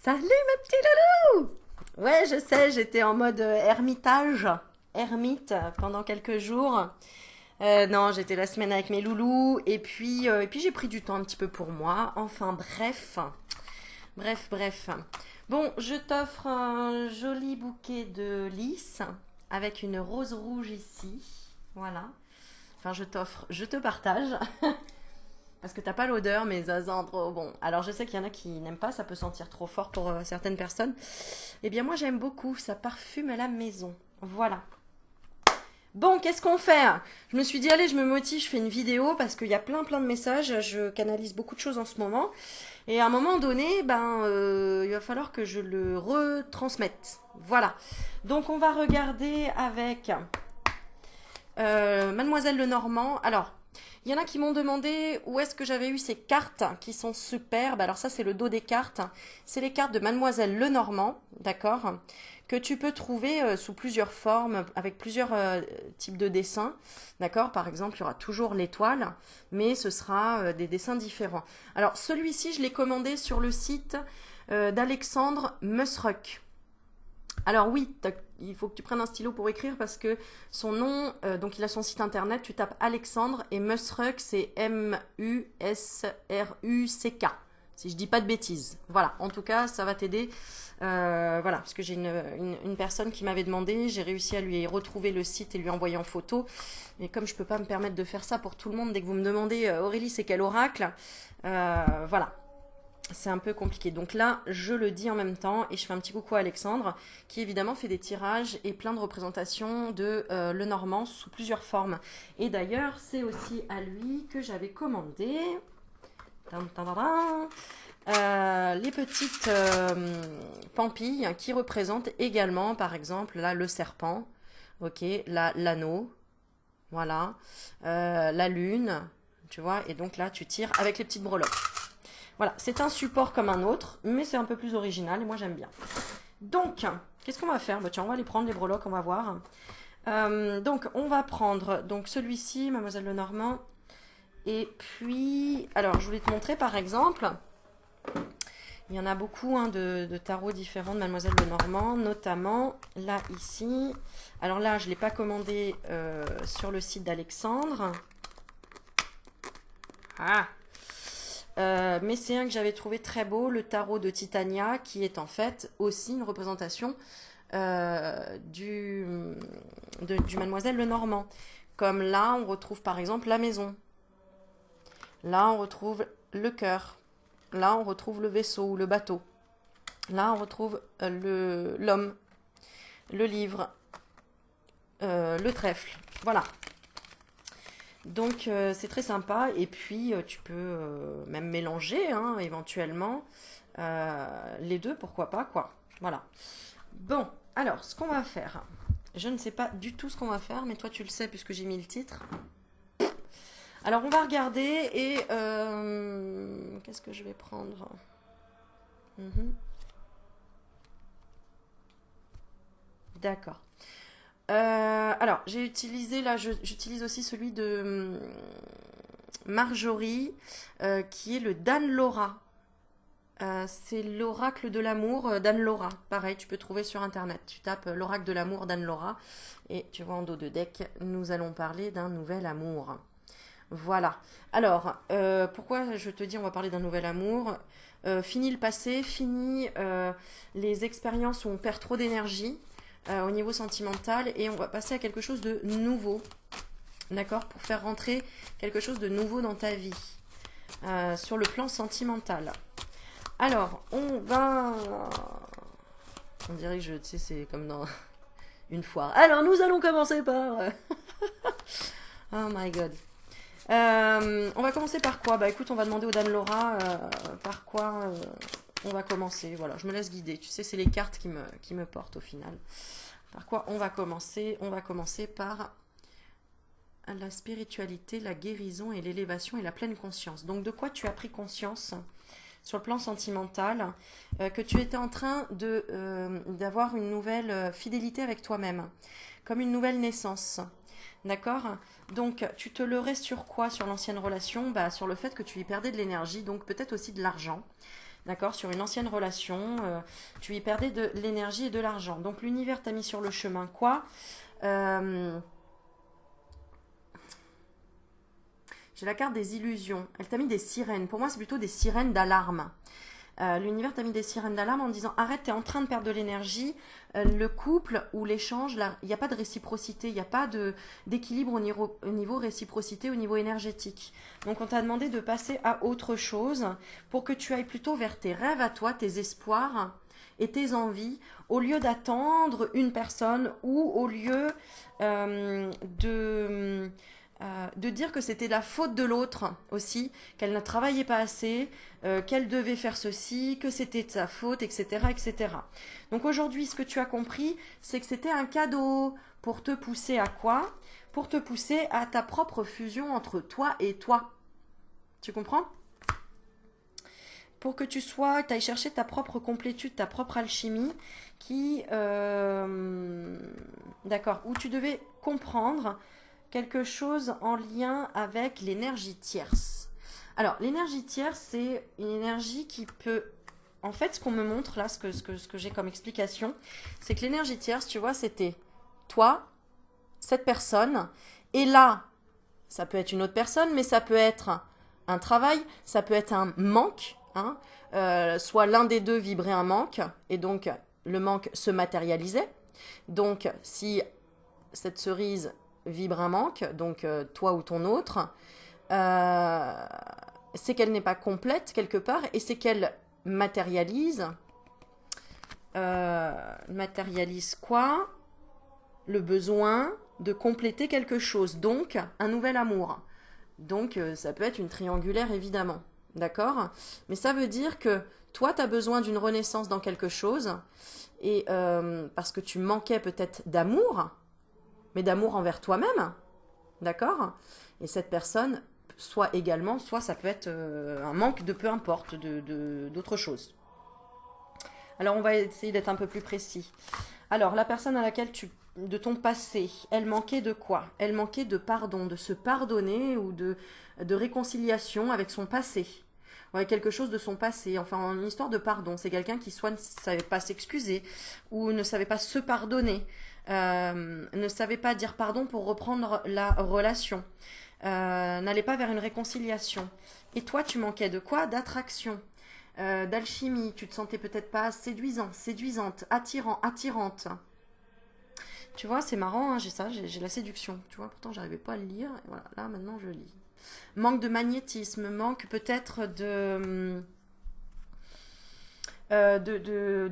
Salut mes petits loulous! Ouais, je sais, j'étais en mode ermitage, ermite pendant quelques jours. Non, j'étais la semaine avec mes loulous et puis j'ai pris du temps un petit peu pour moi. Enfin bref. Bon, je t'offre un joli bouquet de lys avec une rose rouge ici. Voilà. Enfin, je te partage. Parce que t'as pas l'odeur, mais ça sent trop bon. Alors je sais qu'il y en a qui n'aiment pas, ça peut sentir trop fort pour certaines personnes. Eh bien moi j'aime beaucoup, ça parfume à la maison. Voilà. Bon, qu'est-ce qu'on fait? Je me suis dit, allez, je me motive, je fais une vidéo parce qu'il y a plein de messages, je canalise beaucoup de choses en ce moment. Et à un moment donné, il va falloir que je le retransmette. Voilà. Donc on va regarder avec Mademoiselle Lenormand. Alors, il y en a qui m'ont demandé où est-ce que j'avais eu ces cartes qui sont superbes. Alors ça, c'est le dos des cartes. C'est les cartes de Mademoiselle Lenormand, d'accord, que tu peux trouver sous plusieurs formes, avec plusieurs types de dessins, d'accord. Par exemple, il y aura toujours l'étoile, mais ce sera des dessins différents. Alors celui-ci, je l'ai commandé sur le site d'Alexandre Musruck. Alors oui, il faut que tu prennes un stylo pour écrire parce que son nom, donc il a son site internet, tu tapes Alexandre et Musruck, c'est Musruck, si je dis pas de bêtises. Voilà, en tout cas, ça va t'aider. Voilà, parce que j'ai une personne qui m'avait demandé, j'ai réussi à lui retrouver le site et lui envoyer en photo. Mais comme je peux pas me permettre de faire ça pour tout le monde, dès que vous me demandez Aurélie, c'est quel oracle, voilà. C'est un peu compliqué. Donc là, je le dis en même temps et je fais un petit coucou à Alexandre qui évidemment fait des tirages et plein de représentations de Lenormand sous plusieurs formes. Et d'ailleurs, c'est aussi à lui que j'avais commandé les petites pampilles qui représentent également, par exemple, là, le serpent, ok, là, l'anneau, voilà, la lune, tu vois, et donc là, tu tires avec les petites breloques. Voilà, c'est un support comme un autre, mais c'est un peu plus original et moi j'aime bien. Donc, qu'est-ce qu'on va faire? Bah, tiens, on va les prendre les breloques, on va voir. Donc, on va prendre donc celui-ci, Mademoiselle Lenormand. Et puis, alors, je voulais te montrer par exemple, il y en a beaucoup de tarots différents de Mademoiselle Lenormand, notamment là, ici. Alors là, je ne l'ai pas commandé sur le site d'Alexandre. Ah! Mais c'est un que j'avais trouvé très beau, le tarot de Titania, qui est en fait aussi une représentation du Mademoiselle Lenormand. Comme là, on retrouve par exemple la maison. Là, on retrouve le cœur. Là, on retrouve le vaisseau ou le bateau. Là, on retrouve l'homme, le livre, le trèfle. Voilà. Donc c'est très sympa et puis tu peux même mélanger hein, éventuellement les deux, pourquoi pas quoi. Voilà. Bon, alors ce qu'on va faire, je ne sais pas du tout ce qu'on va faire, mais toi tu le sais puisque j'ai mis le titre. Alors on va regarder et qu'est-ce que je vais prendre? D'accord. Alors, j'ai utilisé, là, j'utilise aussi celui de Marjorie, qui est le Dan Laura. C'est l'oracle de l'amour d'Anne Laura. Pareil, tu peux trouver sur internet. Tu tapes l'oracle de l'amour d'Anne Laura et tu vois en dos de deck, nous allons parler d'un nouvel amour. Voilà. Alors, pourquoi je te dis on va parler d'un nouvel amour? Fini le passé, fini les expériences où on perd trop d'énergie au niveau sentimental et on va passer à quelque chose de nouveau. D'accord? Pour faire rentrer quelque chose de nouveau dans ta vie sur le plan sentimental. Alors, on va... On dirait que tu sais, c'est comme dans une foire. Alors, nous allons commencer par... Oh my god. On va commencer par quoi? Bah écoute, on va demander au Dan Laura par quoi on va commencer. Voilà, je me laisse guider. Tu sais, c'est les cartes qui me portent au final. Par quoi on va commencer? On va commencer par la spiritualité, la guérison et l'élévation et la pleine conscience. Donc de quoi tu as pris conscience sur le plan sentimental, que tu étais en train d'avoir une nouvelle fidélité avec toi-même, comme une nouvelle naissance. D'accord? Donc, tu te leurrais sur quoi sur l'ancienne relation? Bah, sur le fait que tu y perdais de l'énergie, donc peut-être aussi de l'argent. d'accord, sur une ancienne relation, tu y perdais de l'énergie et de l'argent. Donc l'univers t'a mis sur le chemin quoi? Euh, J'ai la carte des illusions. Elle t'a mis des sirènes. Pour moi, c'est plutôt des sirènes d'alarme. L'univers t'a mis des sirènes d'alarme en disant arrête, t'es en train de perdre de l'énergie. Le couple ou l'échange, il n'y a pas de réciprocité, il n'y a pas d'équilibre au niveau réciprocité, au niveau énergétique. Donc on t'a demandé de passer à autre chose pour que tu ailles plutôt vers tes rêves à toi, tes espoirs et tes envies, au lieu d'attendre une personne ou au lieu de dire que c'était la faute de l'autre aussi, qu'elle ne travaillait pas assez, qu'elle devait faire ceci, que c'était de sa faute, etc., etc. Donc aujourd'hui, ce que tu as compris, c'est que c'était un cadeau pour te pousser à quoi? Pour te pousser à ta propre fusion entre toi et toi. Tu comprends? Pour que tu ailles chercher ta propre complétude, ta propre alchimie, d'accord, où tu devais comprendre quelque chose en lien avec l'énergie tierce. Alors, l'énergie tierce, c'est une énergie qui peut... En fait, ce qu'on me montre là, ce que j'ai comme explication, c'est que l'énergie tierce, tu vois, c'était toi, cette personne, et là, ça peut être une autre personne, mais ça peut être un travail, ça peut être un manque, hein, soit l'un des deux vibrait un manque, et donc le manque se matérialisait. Donc, si cette cerise vibre un manque, donc toi ou ton autre, euh, c'est qu'elle n'est pas complète quelque part et c'est qu'elle matérialise quoi? Le besoin de compléter quelque chose, donc un nouvel amour. Donc ça peut être une triangulaire évidemment, d'accord? Mais ça veut dire que toi, tu as besoin d'une renaissance dans quelque chose et parce que tu manquais peut-être d'amour, mais d'amour envers toi-même, d'accord? Et cette personne, soit ça peut être un manque de peu importe, d'autre chose. Alors on va essayer d'être un peu plus précis. Alors la personne à laquelle de ton passé, elle manquait de quoi? Elle manquait de pardon, de se pardonner ou de réconciliation avec son passé. Ouais, quelque chose de son passé, enfin une histoire de pardon. C'est quelqu'un qui soit ne savait pas s'excuser ou ne savait pas se pardonner, ne savait pas dire pardon pour reprendre la relation, n'allait pas vers une réconciliation. Et toi, tu manquais de quoi? D'attraction, d'alchimie. Tu te sentais peut-être pas séduisant, séduisante, attirant, attirante. Tu vois, c'est marrant, hein, j'ai la séduction. Tu vois, pourtant, j'arrivais pas à le lire. Et voilà, là, maintenant, je lis. Manque de magnétisme, manque peut-être de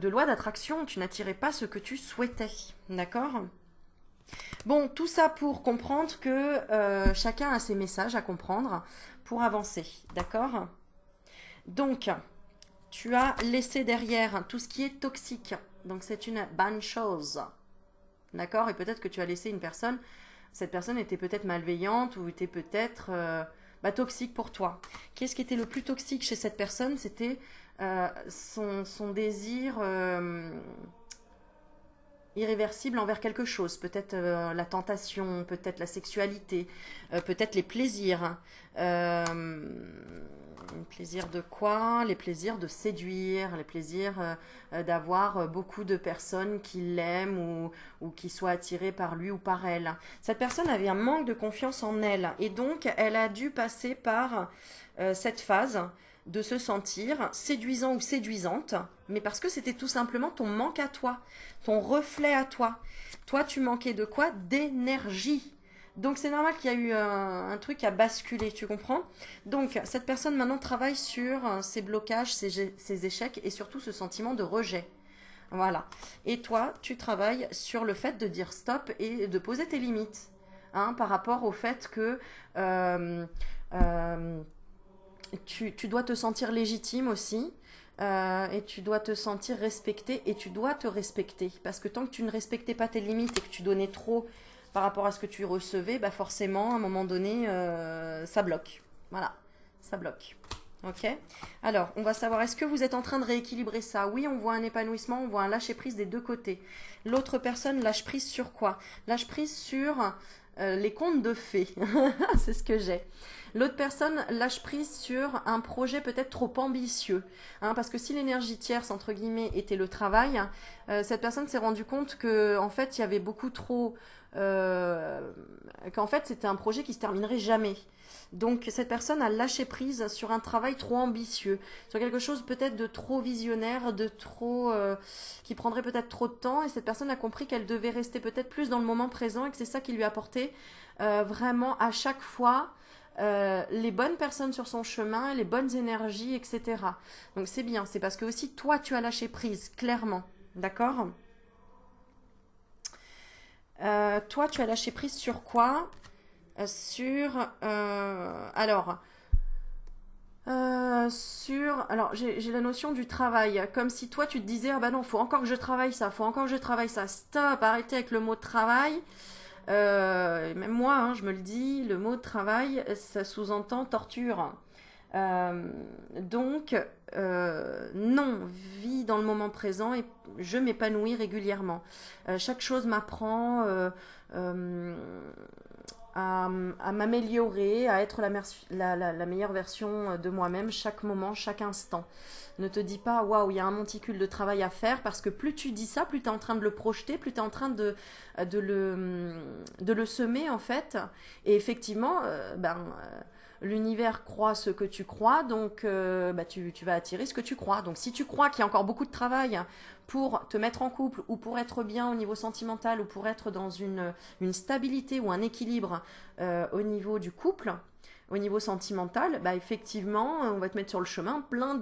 loi d'attraction. Tu n'attirais pas ce que tu souhaitais. D'accord? Bon, tout ça pour comprendre que chacun a ses messages à comprendre pour avancer. D'accord? Donc, tu as laissé derrière tout ce qui est toxique. Donc, c'est une bonne chose. D'accord? Et peut-être que tu as laissé une personne, cette personne était peut-être malveillante ou était peut-être toxique pour toi. Qu'est-ce qui était le plus toxique chez cette personne? C'était son désir irréversible envers quelque chose. Peut-être la tentation, peut-être la sexualité, peut-être les plaisirs. Les plaisirs de quoi? Les plaisirs de séduire, les plaisirs d'avoir beaucoup de personnes qui l'aiment ou qui soient attirées par lui ou par elle. Cette personne avait un manque de confiance en elle et donc elle a dû passer par cette phase de se sentir séduisant ou séduisante, mais parce que c'était tout simplement ton manque à toi, ton reflet à toi. Toi, tu manquais de quoi? D'énergie. Donc c'est normal qu'il y a eu un truc à basculer, tu comprends? Donc cette personne maintenant travaille sur ses blocages, ses échecs et surtout ce sentiment de rejet. Voilà. Et toi, tu travailles sur le fait de dire stop et de poser tes limites, hein, par rapport au fait que tu dois te sentir légitime aussi. Et tu dois te sentir respecté et tu dois te respecter. Parce que tant que tu ne respectais pas tes limites et que tu donnais trop par rapport à ce que tu recevais, bah forcément, à un moment donné, ça bloque. Voilà, ça bloque. Ok? Alors, on va savoir, est-ce que vous êtes en train de rééquilibrer ça? Oui, on voit un épanouissement, on voit un lâcher-prise des deux côtés. L'autre personne lâche prise sur quoi? Lâche prise sur les contes de fées. C'est ce que j'ai. L'autre personne lâche prise sur un projet peut-être trop ambitieux. Hein, parce que si l'énergie tierce, entre guillemets, était le travail, cette personne s'est rendue compte que en fait, il y avait beaucoup trop... qu'en fait, c'était un projet qui se terminerait jamais. Donc cette personne a lâché prise sur un travail trop ambitieux, sur quelque chose peut-être de trop visionnaire, de trop qui prendrait peut-être trop de temps. Et cette personne a compris qu'elle devait rester peut-être plus dans le moment présent et que c'est ça qui lui apportait vraiment à chaque fois les bonnes personnes sur son chemin, les bonnes énergies, etc. Donc c'est bien, c'est parce que aussi toi tu as lâché prise, clairement, d'accord. Toi tu as lâché prise sur quoi? Sur alors j'ai la notion du travail, comme si toi tu te disais ah bah non faut encore que je travaille ça, faut encore que je travaille ça, stop, arrêtez avec le mot travail. Même moi hein, je me le dis, le mot travail ça sous-entend torture. Euh, donc non, vis dans le moment présent et je m'épanouis régulièrement. Chaque chose m'apprend euh, à m'améliorer, à être la meilleure version de moi-même chaque moment, chaque instant. Ne te dis pas, waouh, il y a un monticule de travail à faire, parce que plus tu dis ça, plus tu es en train de le projeter, plus tu es en train de le semer, en fait. Et effectivement, l'univers croit ce que tu crois, donc tu vas attirer ce que tu crois. Donc si tu crois qu'il y a encore beaucoup de travail pour te mettre en couple ou pour être bien au niveau sentimental ou pour être dans une stabilité ou un équilibre au niveau du couple, au niveau sentimental, bah effectivement, on va te mettre sur le chemin plein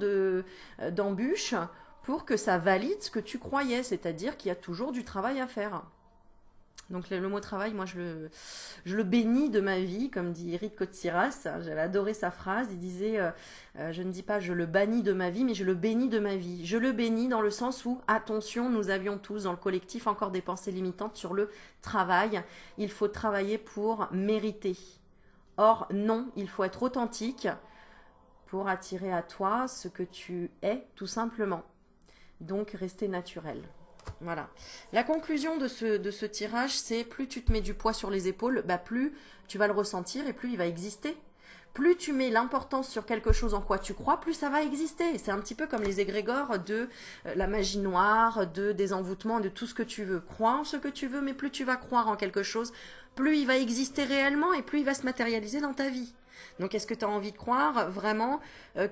d'embûches pour que ça valide ce que tu croyais, c'est-à-dire qu'il y a toujours du travail à faire. Donc le mot travail, moi je le bénis de ma vie, comme dit Eric Kotsiras. J'avais adoré sa phrase. Il disait, je ne dis pas je le bannis de ma vie, mais je le bénis de ma vie. Je le bénis dans le sens où, attention, nous avions tous dans le collectif encore des pensées limitantes sur le travail. Il faut travailler pour mériter. Or non, il faut être authentique pour attirer à toi ce que tu es, tout simplement. Donc rester naturel. Voilà. La conclusion de ce tirage, c'est plus tu te mets du poids sur les épaules, bah plus tu vas le ressentir et plus il va exister. Plus tu mets l'importance sur quelque chose en quoi tu crois, plus ça va exister. C'est un petit peu comme les égrégores de la magie noire, des envoûtements, de tout ce que tu veux. Crois en ce que tu veux, mais plus tu vas croire en quelque chose, plus il va exister réellement et plus il va se matérialiser dans ta vie. Donc est-ce que tu as envie de croire vraiment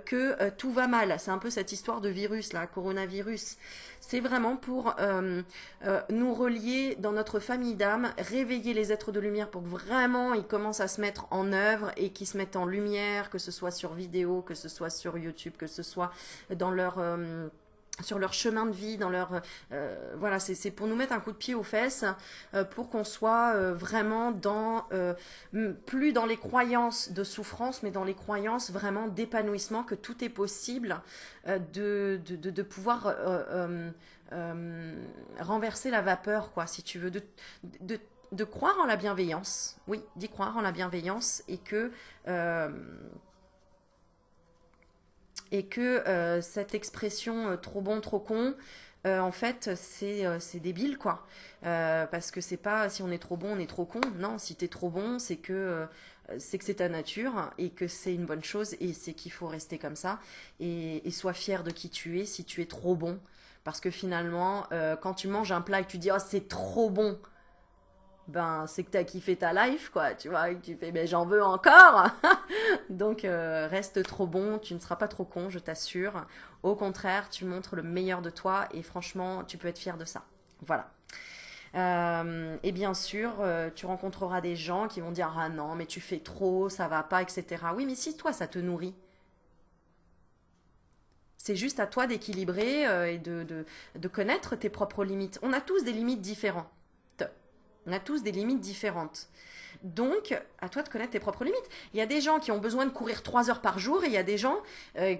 que tout va mal? C'est un peu cette histoire de virus, là, coronavirus. C'est vraiment pour nous relier dans notre famille d'âme, réveiller les êtres de lumière pour que vraiment ils commencent à se mettre en œuvre et qu'ils se mettent en lumière, que ce soit sur vidéo, que ce soit sur YouTube, que ce soit dans leur... sur leur chemin de vie, dans leur voilà, c'est pour nous mettre un coup de pied aux fesses, pour qu'on soit vraiment dans plus dans les croyances de souffrance, mais dans les croyances vraiment d'épanouissement, que tout est possible, de pouvoir renverser la vapeur, quoi, si tu veux, de croire en la bienveillance, oui, d'y croire en la bienveillance euh, et que cette expression trop bon, trop con, en fait, c'est débile, quoi. Parce que c'est pas si on est trop bon, on est trop con. Non, si t'es trop bon, c'est que c'est ta nature et que c'est une bonne chose et c'est qu'il faut rester comme ça. Et sois fier de qui tu es si tu es trop bon. Parce que finalement, quand tu manges un plat et que tu dis oh, c'est trop bon, ben c'est que t'as kiffé ta life, quoi, tu vois, et tu fais ben j'en veux encore. Donc reste trop bon, tu ne seras pas trop con, je t'assure. Au contraire, tu montres le meilleur de toi et franchement tu peux être fier de ça. Voilà. Et bien sûr, tu rencontreras des gens qui vont dire ah non mais tu fais trop, ça va pas, etc. Oui mais si toi ça te nourrit, c'est juste à toi d'équilibrer et de connaître tes propres limites. On a tous des limites différentes. On a tous des limites différentes. Donc, à toi de connaître tes propres limites. Il y a des gens qui ont besoin de courir 3 heures par jour et il y a des gens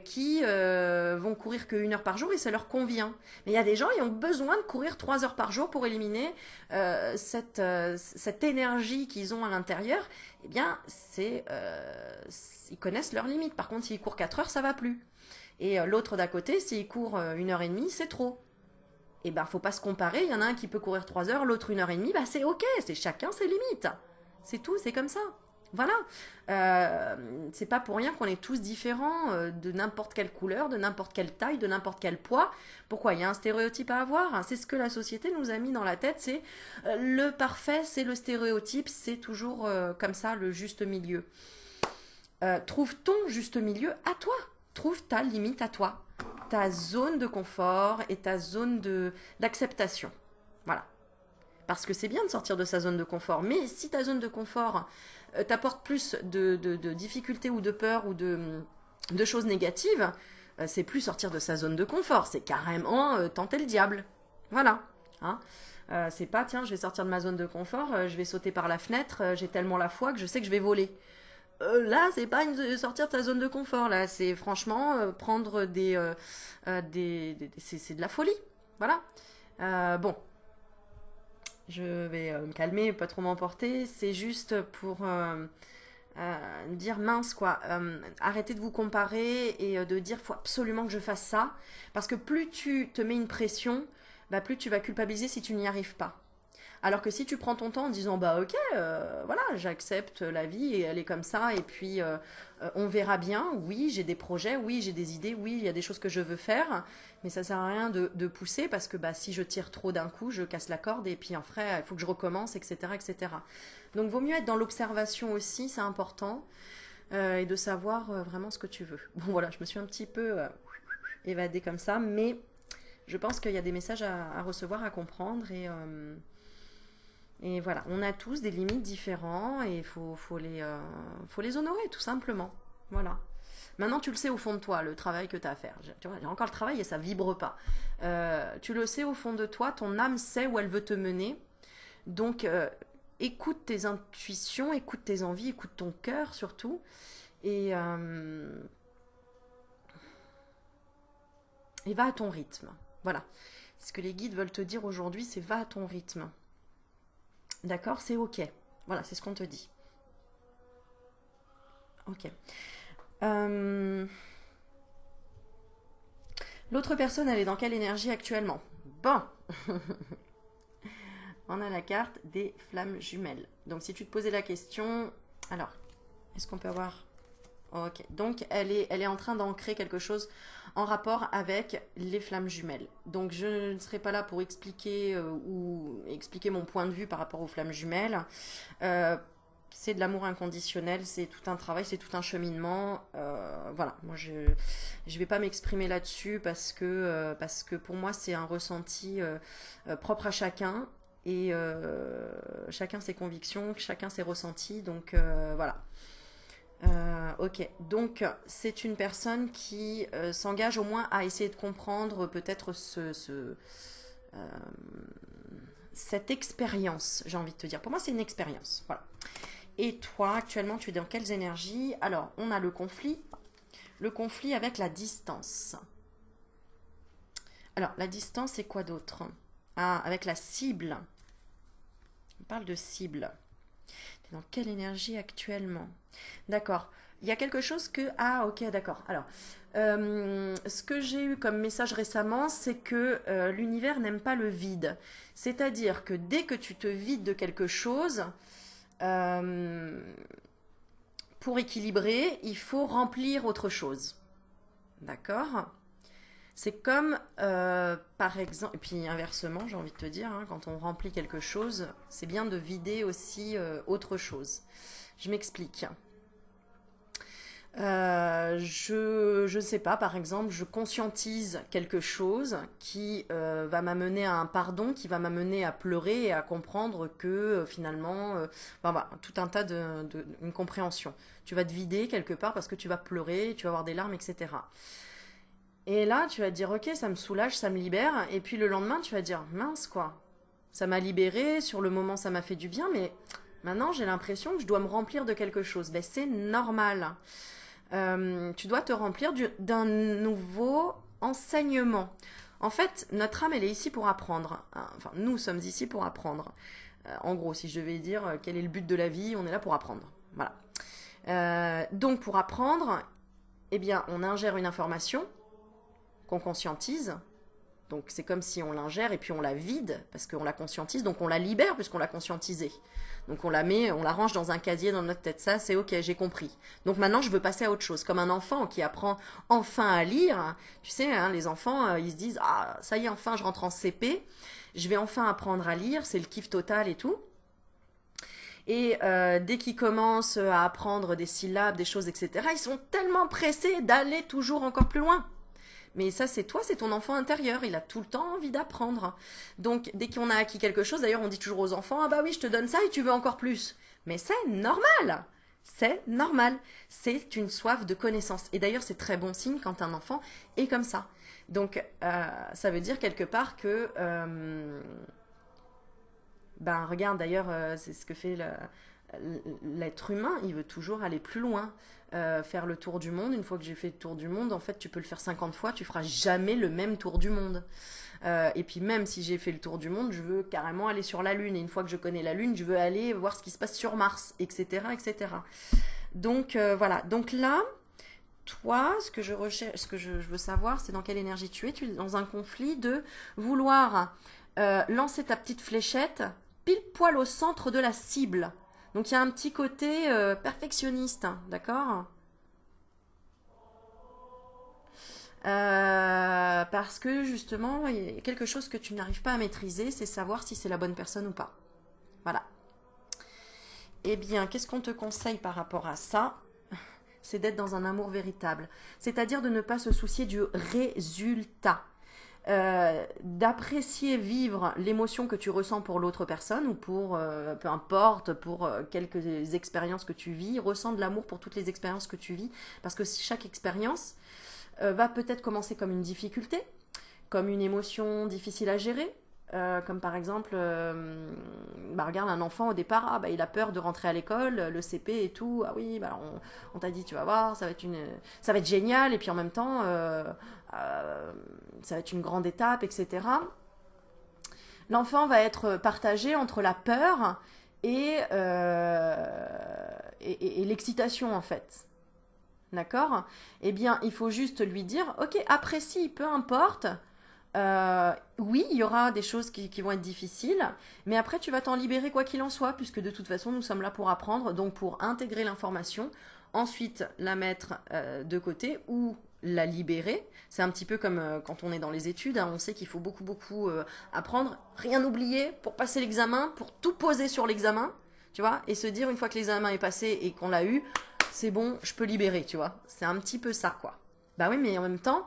qui vont courir que 1 heure par jour et ça leur convient. Mais il y a des gens qui ont besoin de courir 3 heures par jour pour éliminer cette énergie qu'ils ont à l'intérieur. Eh bien, ils connaissent leurs limites. Par contre, s'ils courent 4 heures, ça va plus. Et l'autre d'à côté, s'il court 1 heure et demie, c'est trop. Et ben, faut pas se comparer. Il y en a un qui peut courir 3 heures, l'autre 1 heure et demie. Bah, c'est ok. C'est chacun ses limites. C'est tout, c'est comme ça. Voilà. C'est pas pour rien qu'on est tous différents, de n'importe quelle couleur, de n'importe quelle taille, de n'importe quel poids. Pourquoi? Il y a un stéréotype à avoir, hein. C'est ce que la société nous a mis dans la tête. C'est le parfait, c'est le stéréotype, c'est toujours comme ça le juste milieu. Trouve ton juste milieu à toi. Trouve ta limite à toi. Ta zone de confort et ta zone d'acceptation. Voilà. Parce que c'est bien de sortir de sa zone de confort. Mais si ta zone de confort t'apporte plus de difficultés ou de peur ou de choses négatives, c'est plus sortir de sa zone de confort. C'est carrément tenter le diable. Voilà. Hein. C'est pas, tiens, je vais sortir de ma zone de confort, je vais sauter par la fenêtre, j'ai tellement la foi que je sais que je vais voler. Là, c'est pas sortir de sa zone de confort. Là, c'est franchement prendre c'est de la folie. Voilà. Bon, je vais me calmer, pas trop m'emporter. C'est juste pour dire mince quoi. Arrêtez de vous comparer et de dire faut absolument que je fasse ça. Parce que plus tu te mets une pression, bah, plus tu vas culpabiliser si tu n'y arrives pas. Alors que si tu prends ton temps en disant bah ok, voilà, j'accepte la vie et elle est comme ça et puis on verra bien. Oui, j'ai des projets, oui, j'ai des idées, oui, il y a des choses que je veux faire, mais ça sert à rien de pousser parce que bah si je tire trop d'un coup, je casse la corde et puis après il faut que je recommence, etc., etc. Donc vaut mieux être dans l'observation aussi, c'est important et de savoir vraiment ce que tu veux. Bon voilà, je me suis un petit peu évadée comme ça, mais je pense qu'il y a des messages à recevoir, à comprendre et voilà, on a tous des limites différentes et il faut les honorer tout simplement. Voilà. Maintenant, tu le sais au fond de toi, le travail que tu as à faire. Tu vois, il y a encore le travail et ça vibre pas. Tu le sais au fond de toi, ton âme sait où elle veut te mener. Donc, écoute tes intuitions, écoute tes envies, écoute ton cœur surtout. Et va à ton rythme. Voilà. Ce que les guides veulent te dire aujourd'hui, c'est va à ton rythme. D'accord, c'est ok. Voilà, c'est ce qu'on te dit. Ok. L'autre personne, elle est dans quelle énergie actuellement? Bon, on a la carte des flammes jumelles. Donc, si tu te posais la question, alors, est-ce qu'on peut avoir... Ok, donc elle est en train d'ancrer quelque chose en rapport avec les flammes jumelles. Donc je ne serai pas là pour expliquer ou expliquer mon point de vue par rapport aux flammes jumelles. C'est de l'amour inconditionnel, c'est tout un travail, c'est tout un cheminement. Voilà, moi je vais pas m'exprimer là-dessus parce que pour moi c'est un ressenti propre à chacun et chacun ses convictions, chacun ses ressentis. Donc voilà. Ok, donc c'est une personne qui s'engage au moins à essayer de comprendre peut-être cette expérience, j'ai envie de te dire. Pour moi, c'est une expérience. Voilà. Et toi, actuellement, tu es dans quelles énergies? Alors, on a le conflit avec la distance. Alors, la distance, c'est quoi d'autre? Ah, avec la cible. On parle de cible. Tu es dans quelle énergie actuellement? D'accord. Il y a quelque chose que... Ah, ok, d'accord. Alors, ce que j'ai eu comme message récemment, c'est que l'univers n'aime pas le vide. C'est-à-dire que dès que tu te vides de quelque chose, pour équilibrer, il faut remplir autre chose. D'accord? C'est comme, par exemple, et puis inversement, j'ai envie de te dire, hein, quand on remplit quelque chose, c'est bien de vider aussi autre chose. Je m'explique. Je ne sais pas, par exemple, je conscientise quelque chose qui va m'amener à un pardon, qui va m'amener à pleurer et à comprendre que finalement, enfin, voilà, tout un tas une compréhension. Tu vas te vider quelque part parce que tu vas pleurer, tu vas avoir des larmes, etc. Et là, tu vas te dire, ok, ça me soulage, ça me libère. Et puis le lendemain, tu vas te dire, mince quoi, ça m'a libéré, sur le moment, ça m'a fait du bien, mais maintenant, j'ai l'impression que je dois me remplir de quelque chose. Ben, c'est normal. Tu dois te remplir d'un nouveau enseignement. En fait, notre âme, elle est ici pour apprendre. Enfin, nous sommes ici pour apprendre. En gros, si je devais dire quel est le but de la vie, on est là pour apprendre. Voilà. Donc, pour apprendre, eh bien, on ingère une information qu'on conscientise. Donc c'est comme si on l'ingère et puis on la vide parce qu'on la conscientise, donc on la libère puisqu'on l'a conscientisée. Donc on la met, on la range dans un casier dans notre tête. Ça, c'est ok, j'ai compris. Donc maintenant, je veux passer à autre chose. Comme un enfant qui apprend enfin à lire. Tu sais, hein, les enfants, ils se disent, ah, ça y est, enfin, je rentre en CP. Je vais enfin apprendre à lire. C'est le kiff total et tout. Et dès qu'ils commencent à apprendre des syllabes, des choses, etc., ils sont tellement pressés d'aller toujours encore plus loin. Mais ça, c'est toi, c'est ton enfant intérieur. Il a tout le temps envie d'apprendre. Donc, dès qu'on a acquis quelque chose, d'ailleurs, on dit toujours aux enfants, ah bah oui, je te donne ça et tu veux encore plus. Mais c'est normal. C'est normal. C'est une soif de connaissance. Et d'ailleurs, c'est très bon signe quand un enfant est comme ça. Donc, ça veut dire quelque part que ben regarde d'ailleurs, c'est ce que fait l'être humain, il veut toujours aller plus loin. Faire le tour du monde, une fois que j'ai fait le tour du monde, en fait tu peux le faire 50 fois, tu feras jamais le même tour du monde. Et puis même si j'ai fait le tour du monde, je veux carrément aller sur la Lune. Et une fois que je connais la Lune, je veux aller voir ce qui se passe sur Mars, etc. etc. Donc voilà, donc là, toi, ce que je recherche, ce que je veux savoir, c'est dans quelle énergie tu es. Tu es dans un conflit de vouloir lancer ta petite fléchette pile poil au centre de la cible. Donc il y a un petit côté perfectionniste, d'accord. Parce que justement, il y a quelque chose que tu n'arrives pas à maîtriser, c'est savoir si c'est la bonne personne ou pas. Voilà. Eh bien, qu'est-ce qu'on te conseille par rapport à ça? C'est d'être dans un amour véritable. C'est-à-dire de ne pas se soucier du résultat. D'apprécier vivre l'émotion que tu ressens pour l'autre personne ou pour, peu importe, pour quelques expériences que tu vis, ressens de l'amour pour toutes les expériences que tu vis, parce que chaque expérience va peut-être commencer comme une difficulté, comme une émotion difficile à gérer, comme par exemple, bah regarde un enfant au départ, ah bah il a peur de rentrer à l'école, le CP et tout, ah oui, bah on t'a dit tu vas voir, ça va être génial, et puis en même temps, ça va être une grande étape, etc. L'enfant va être partagé entre la peur et l'excitation en fait. D'accord. Eh bien, il faut juste lui dire, ok, apprécie, peu importe. Oui, il y aura des choses qui vont être difficiles, mais après tu vas t'en libérer quoi qu'il en soit, puisque de toute façon nous sommes là pour apprendre, donc pour intégrer l'information, ensuite la mettre de côté ou la libérer. C'est un petit peu comme quand on est dans les études, hein, on sait qu'il faut beaucoup apprendre, rien oublier pour passer l'examen, pour tout poser sur l'examen, tu vois, et se dire une fois que l'examen est passé et qu'on l'a eu, c'est bon, je peux libérer, tu vois. C'est un petit peu ça, quoi. Bah oui, mais en même temps,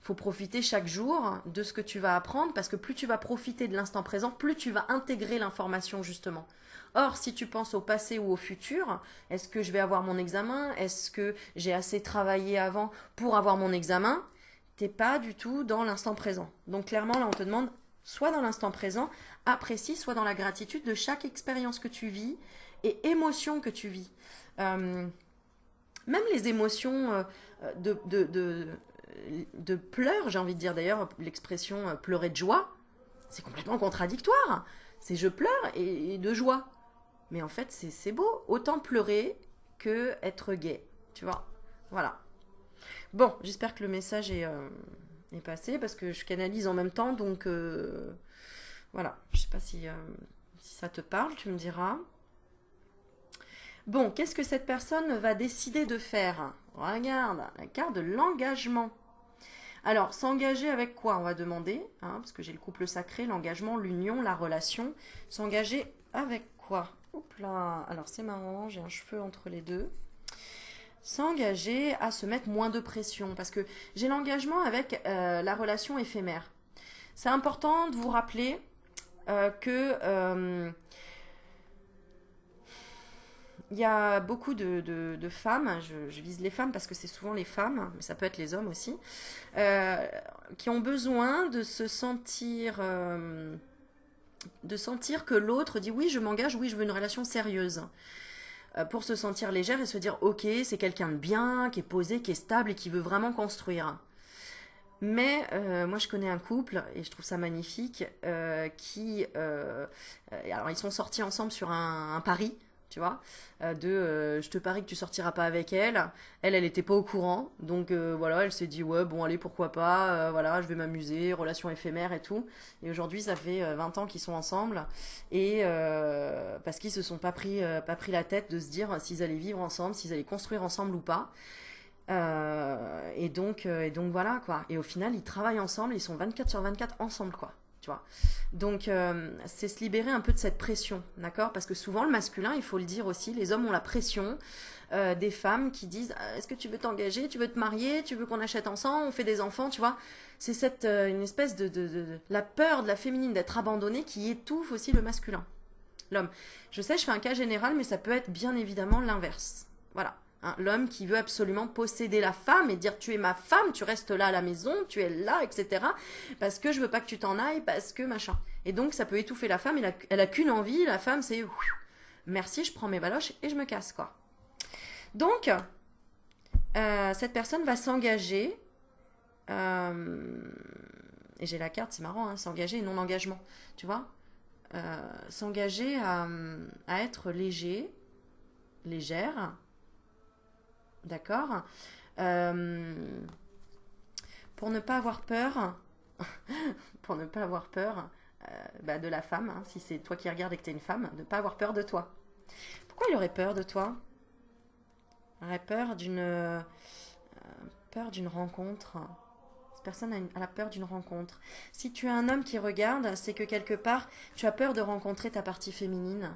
faut profiter chaque jour de ce que tu vas apprendre parce que plus tu vas profiter de l'instant présent, plus tu vas intégrer l'information justement. Or, si tu penses au passé ou au futur, est-ce que je vais avoir mon examen? Est-ce que j'ai assez travaillé avant pour avoir mon examen? T'es pas du tout dans l'instant présent. Donc clairement, là, on te demande soit dans l'instant présent, apprécie, soit dans la gratitude de chaque expérience que tu vis et émotion que tu vis. Même les émotions de, de, de, de pleurs, j'ai envie de dire d'ailleurs, l'expression pleurer de joie, c'est complètement contradictoire. C'est je pleure et de joie. Mais en fait, c'est beau. Autant pleurer que être gai. Tu vois. Voilà. Bon, j'espère que le message est passé parce que je canalise en même temps. Donc, voilà. Je sais pas si ça te parle, tu me diras. Bon, qu'est-ce que cette personne va décider de faire? Regarde, la carte de l'engagement. Alors, s'engager avec quoi, on va demander, hein, parce que j'ai le couple sacré, l'engagement, l'union, la relation. S'engager avec quoi? Oups là, alors c'est marrant, j'ai un cheveu entre les deux. S'engager à se mettre moins de pression, parce que j'ai l'engagement avec la relation éphémère. C'est important de vous rappeler que il y a beaucoup de femmes, je vise les femmes parce que c'est souvent les femmes, mais ça peut être les hommes aussi, qui ont besoin de sentir que l'autre dit oui, je m'engage, oui, je veux une relation sérieuse. Pour se sentir légère et se dire ok, c'est quelqu'un de bien, qui est posé, qui est stable et qui veut vraiment construire. Mais moi je connais un couple et je trouve ça magnifique alors ils sont sortis ensemble sur un pari. tu vois, je te parie que tu sortiras pas avec elle. Elle était pas au courant, donc voilà, elle s'est dit ouais, bon, allez, pourquoi pas, voilà, je vais m'amuser, relation éphémère et tout. Et aujourd'hui, ça fait 20 ans qu'ils sont ensemble, et parce qu'ils se sont pas pris la tête de se dire s'ils allaient vivre ensemble, s'ils allaient construire ensemble ou pas. Et donc voilà quoi. Et au final, ils travaillent ensemble, ils sont 24 sur 24 ensemble quoi. Tu vois. Donc c'est se libérer un peu de cette pression, d'accord? Parce que souvent le masculin, il faut le dire aussi, les hommes ont la pression des femmes qui disent est-ce que tu veux t'engager, tu veux te marier, tu veux qu'on achète ensemble, on fait des enfants, tu vois? C'est une espèce la peur de la féminine d'être abandonnée qui étouffe aussi le masculin, l'homme. Je sais, je fais un cas général, mais ça peut être bien évidemment l'inverse. Voilà. Hein, l'homme qui veut absolument posséder la femme et dire tu es ma femme, tu restes là à la maison, tu es là, etc. Parce que je veux pas que tu t'en ailles, parce que machin. Et donc ça peut étouffer la femme, elle a qu'une envie, la femme c'est merci, je prends mes baloches et je me casse quoi. Donc cette personne va s'engager, euh, et j'ai la carte, c'est marrant, hein, s'engager et non-engagement, tu vois. S'engager à être léger, légère, d'accord, euh, pour ne pas avoir peur, pour ne pas avoir peur de la femme, hein, si c'est toi qui regardes et que tu es une femme, de ne pas avoir peur de toi. Pourquoi il aurait peur de toi? Il aurait peur d'une rencontre. Cette personne a la peur d'une rencontre. Si tu as un homme qui regarde, c'est que quelque part, tu as peur de rencontrer ta partie féminine.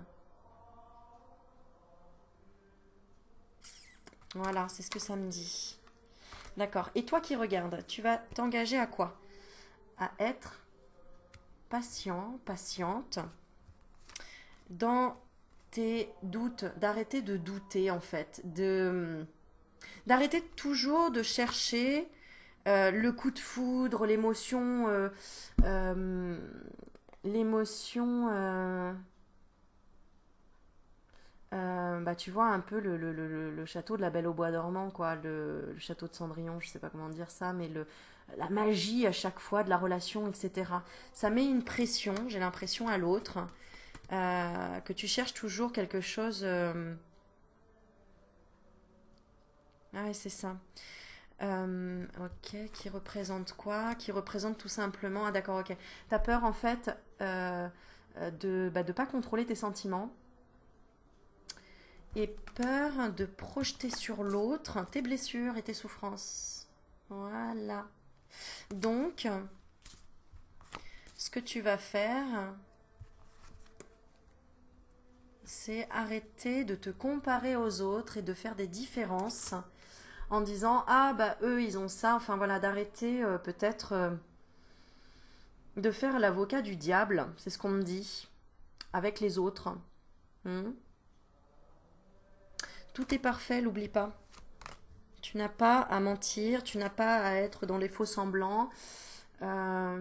Voilà, c'est ce que ça me dit. D'accord. Et toi qui regardes, tu vas t'engager à quoi? À être patient, patiente, dans tes doutes, d'arrêter de douter en fait, d'arrêter toujours de chercher le coup de foudre, euh, l'émotion, bah tu vois un peu le château de la Belle au bois dormant quoi, le château de Cendrillon, je sais pas comment dire ça, mais la magie à chaque fois de la relation, etc. Ça met une pression, j'ai l'impression à l'autre, que tu cherches toujours quelque chose. Ah ouais, c'est ça. Ok, qui représente quoi? Qui représente tout simplement. Ah d'accord, ok. T'as peur en fait de pas contrôler tes sentiments et peur de projeter sur l'autre tes blessures et tes souffrances. Voilà. Donc, ce que tu vas faire, c'est arrêter de te comparer aux autres et de faire des différences en disant ah bah eux ils ont ça, enfin voilà, d'arrêter peut-être de faire l'avocat du diable, c'est ce qu'on me dit, avec les autres. Hmm. Tout est parfait, l'oublie pas. Tu n'as pas à mentir, tu n'as pas à être dans les faux semblants. Euh,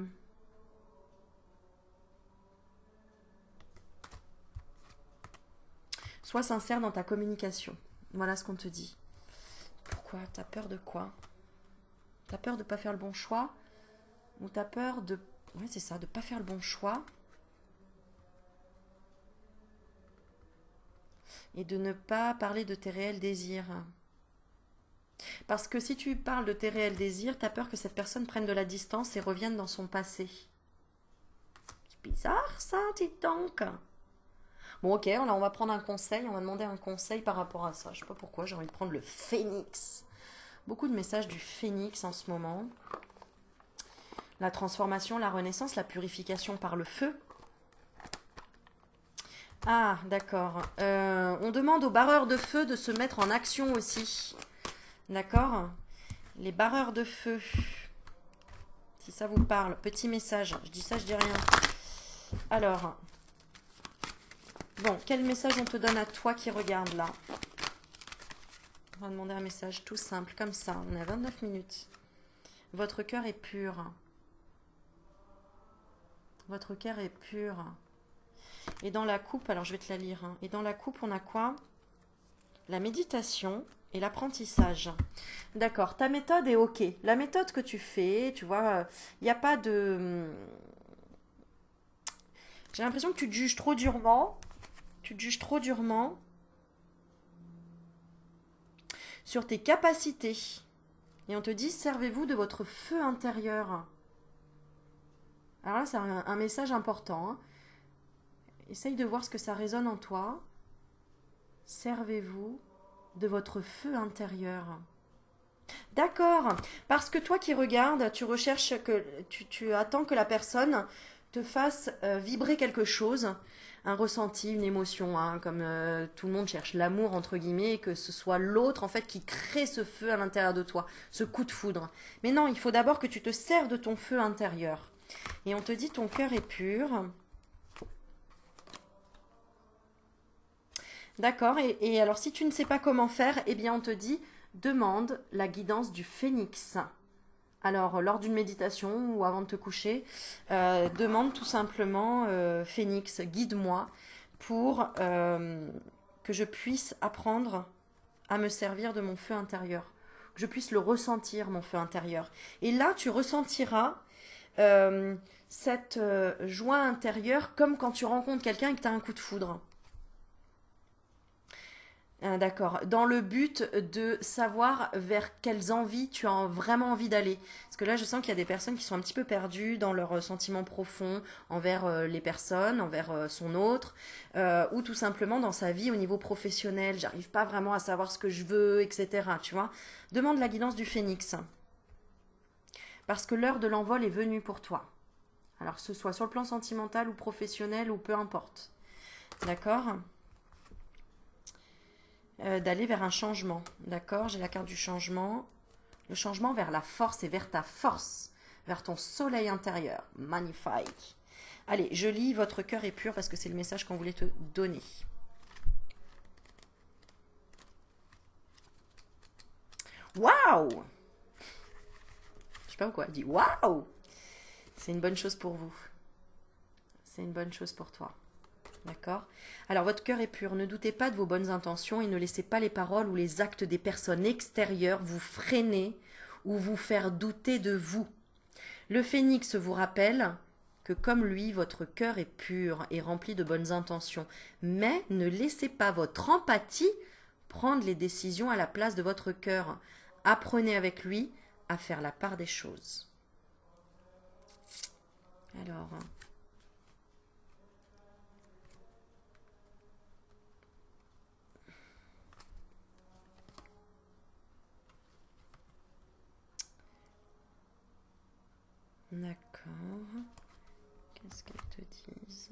Sois sincère dans ta communication. Voilà ce qu'on te dit. Pourquoi? T'as peur de quoi? T'as peur de pas faire le bon choix? Ou t'as peur de... Ouais, c'est ça, de pas faire le bon choix et de ne pas parler de tes réels désirs. Parce que si tu parles de tes réels désirs, t'as peur que cette personne prenne de la distance et revienne dans son passé. C'est bizarre ça, dis donc. Bon ok, là on va prendre un conseil, on va demander un conseil par rapport à ça. Je sais pas pourquoi, j'ai envie de prendre le phénix. Beaucoup de messages du phénix en ce moment. La transformation, la renaissance, la purification par le feu. Ah, d'accord. On demande aux barreurs de feu de se mettre en action aussi. D'accord? Les barreurs de feu. Si ça vous parle, petit message. Je dis ça, je dis rien. Alors, bon, quel message on te donne à toi qui regarde là? On va demander un message tout simple, comme ça. On est à 29 minutes. Votre cœur est pur. Votre cœur est pur. Et dans la coupe, alors je vais te la lire. Hein. Et dans la coupe, on a quoi? La méditation et l'apprentissage. D'accord, ta méthode est ok. La méthode que tu fais, tu vois, il n'y a pas de... J'ai l'impression que tu te juges trop durement. Tu te juges trop durement. sur tes capacités. Et on te dit, servez-vous de votre feu intérieur. Alors là, c'est un message important. Hein. Essaye de voir ce que ça résonne en toi. Servez-vous de votre feu intérieur. D'accord, parce que toi qui regardes, tu recherches que tu attends que la personne te fasse vibrer quelque chose, un ressenti, une émotion, hein, comme tout le monde cherche l'amour entre guillemets, et que ce soit l'autre en fait qui crée ce feu à l'intérieur de toi, ce coup de foudre. Mais non, il faut d'abord que tu te serves de ton feu intérieur. Et on te dit ton cœur est pur. D'accord, et alors si tu ne sais pas comment faire, eh bien on te dit demande la guidance du phénix. Alors, lors d'une méditation ou avant de te coucher, demande tout simplement, Phénix, guide-moi pour que je puisse apprendre à me servir de mon feu intérieur, que je puisse le ressentir, mon feu intérieur. Et là, tu ressentiras euh, cette joie intérieure comme quand tu rencontres quelqu'un et que tu as un coup de foudre. Ah, d'accord. Dans le but de savoir vers quelles envies tu as vraiment envie d'aller. Parce que là, je sens qu'il y a des personnes qui sont un petit peu perdues dans leurs sentiments profonds envers les personnes, envers son autre, ou tout simplement dans sa vie au niveau professionnel. J'arrive pas vraiment à savoir ce que je veux, etc. Tu vois. Demande la guidance du phénix. Parce que l'heure de l'envol est venue pour toi. Alors que ce soit sur le plan sentimental ou professionnel ou peu importe. D'accord? D'aller vers un changement. D'accord? J'ai la carte du changement. Le changement vers la force et vers ta force, vers ton soleil intérieur. Magnifique. Allez, je lis votre cœur est pur parce que c'est le message qu'on voulait te donner. Waouh! Je sais pas pourquoi, elle dit waouh! C'est une bonne chose pour vous. C'est une bonne chose pour toi. D'accord? Alors, votre cœur est pur. Ne doutez pas de vos bonnes intentions et ne laissez pas les paroles ou les actes des personnes extérieures vous freiner ou vous faire douter de vous. Le phénix vous rappelle que comme lui, votre cœur est pur et rempli de bonnes intentions. Mais ne laissez pas votre empathie prendre les décisions à la place de votre cœur. Apprenez avec lui à faire la part des choses. Alors, d'accord. Qu'est-ce qu'elles te disent?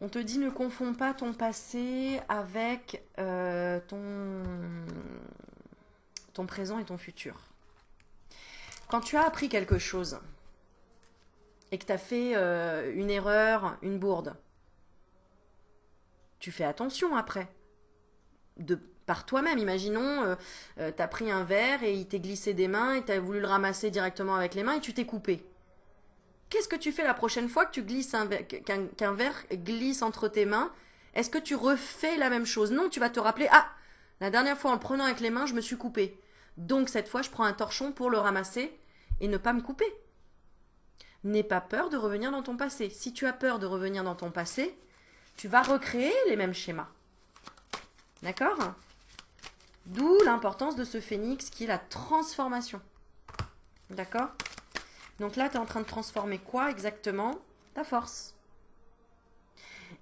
On te dit ne confonds pas ton passé avec ton présent et ton futur. Quand tu as appris quelque chose et que tu as fait une erreur, une bourde, tu fais attention après. Par toi-même, imaginons, tu as pris un verre et il t'est glissé des mains et tu as voulu le ramasser directement avec les mains et tu t'es coupé. Qu'est-ce que tu fais la prochaine fois que tu glisses qu'un verre glisse entre tes mains? Est-ce que tu refais la même chose? Non, tu vas te rappeler, ah, la dernière fois en le prenant avec les mains, je me suis coupé. Donc cette fois, je prends un torchon pour le ramasser et ne pas me couper. N'aie pas peur de revenir dans ton passé. Si tu as peur de revenir dans ton passé, tu vas recréer les mêmes schémas. D'accord? D'où l'importance de ce phénix qui est la transformation. D'accord? Donc là, tu es en train de transformer quoi exactement? Ta force.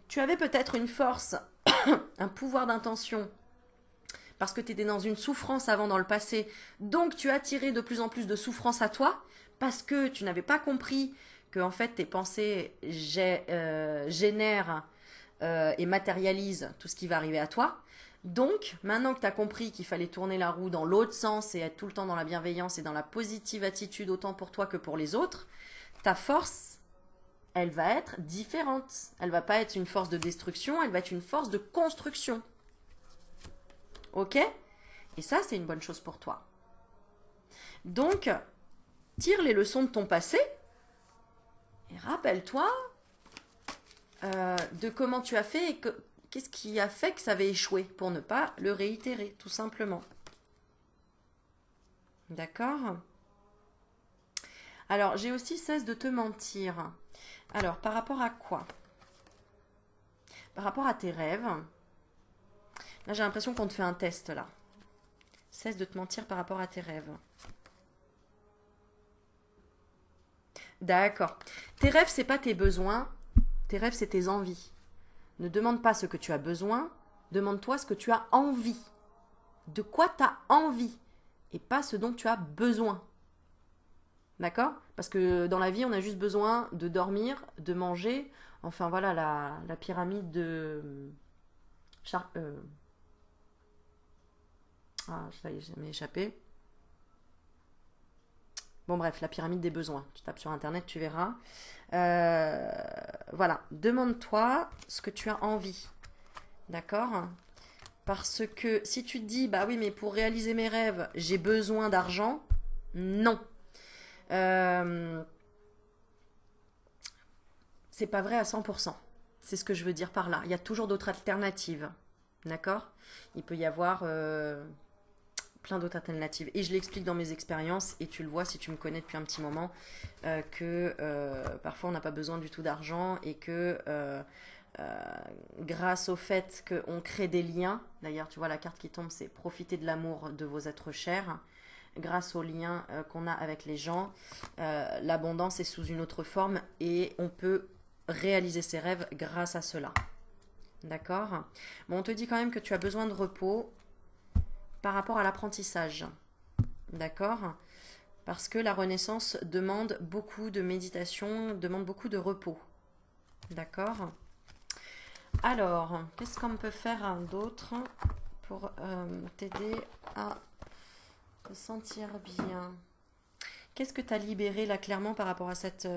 Tu avais peut-être une force, un pouvoir d'intention, parce que tu étais dans une souffrance avant dans le passé, donc tu as attiré de plus en plus de souffrance à toi, parce que tu n'avais pas compris que en fait tes pensées génèrent et matérialisent tout ce qui va arriver à toi. Donc, maintenant que tu as compris qu'il fallait tourner la roue dans l'autre sens et être tout le temps dans la bienveillance et dans la positive attitude autant pour toi que pour les autres, ta force, elle va être différente. Elle va pas être une force de destruction, elle va être une force de construction. Ok? Et ça, c'est une bonne chose pour toi. Donc, tire les leçons de ton passé et rappelle-toi de comment tu as fait et qu'est-ce qui a fait que ça avait échoué pour ne pas le réitérer, tout simplement. D'accord? Alors, j'ai aussi cesse de te mentir. Alors, par rapport à quoi? Par rapport à tes rêves. Là, j'ai l'impression qu'on te fait un test, là. Cesse de te mentir par rapport à tes rêves. D'accord. Tes rêves, c'est pas tes besoins. Tes rêves, c'est tes envies. Ne demande pas ce que tu as besoin. Demande-toi ce que tu as envie. De quoi tu as envie. Et pas ce dont tu as besoin. D'accord? Parce que dans la vie, on a juste besoin de dormir, de manger. Enfin, voilà, la pyramide de... Ah, ça y est, ça m'est échappé. Bon, bref, la pyramide des besoins. Tu tapes sur Internet, tu verras. Euh, voilà, demande-toi ce que tu as envie. D'accord? Parce que si tu te dis, bah oui, mais pour réaliser mes rêves, j'ai besoin d'argent, non. Euh, c'est pas vrai à 100%. C'est ce que je veux dire par là. Il y a toujours d'autres alternatives. D'accord? Il peut y avoir plein d'autres alternatives. Et je l'explique dans mes expériences, et tu le vois si tu me connais depuis un petit moment, que parfois on n'a pas besoin du tout d'argent et que grâce au fait qu'on crée des liens, d'ailleurs tu vois la carte qui tombe, c'est profiter de l'amour de vos êtres chers, grâce aux liens qu'on a avec les gens, l'abondance est sous une autre forme et on peut réaliser ses rêves grâce à cela. D'accord? Bon, on te dit quand même que tu as besoin de repos par rapport à l'apprentissage. D'accord? Parce que la renaissance demande beaucoup de méditation, demande beaucoup de repos. D'accord? Alors, qu'est-ce qu'on peut faire d'autre pour t'aider à te sentir bien? Qu'est-ce que tu as libéré là clairement par rapport à cette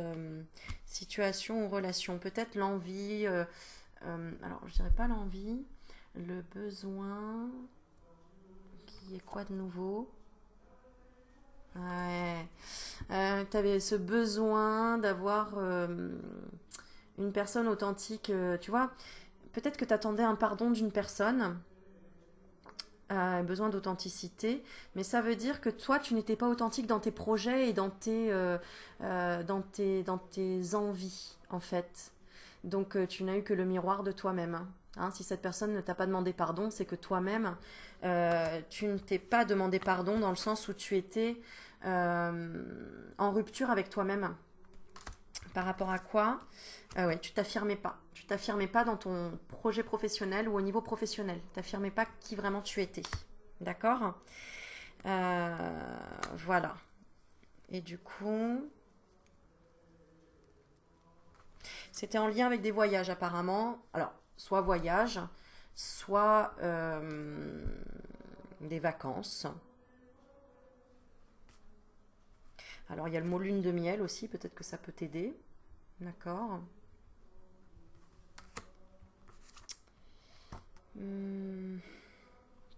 situation ou relation? Peut-être l'envie, alors je dirais pas l'envie, le besoin, qui est quoi de nouveau? Ouais, tu avais ce besoin d'avoir une personne authentique, tu vois, peut-être que tu attendais un pardon d'une personne, besoin d'authenticité, mais ça veut dire que toi, tu n'étais pas authentique dans tes projets et dans tes envies, en fait. Donc, tu n'as eu que le miroir de toi-même. Hein, si cette personne ne t'a pas demandé pardon, c'est que toi-même, tu ne t'es pas demandé pardon dans le sens où tu étais en rupture avec toi-même. Par rapport à quoi? Ouais, tu t'affirmais pas. Tu t'affirmais pas dans ton projet professionnel ou au niveau professionnel. Tu t'affirmais pas qui vraiment tu étais. D'accord? Voilà. Et du coup, c'était en lien avec des voyages apparemment. Alors, soit voyage, soit des vacances. Alors, il y a le mot lune de miel aussi, peut-être que ça peut t'aider. D'accord. Tu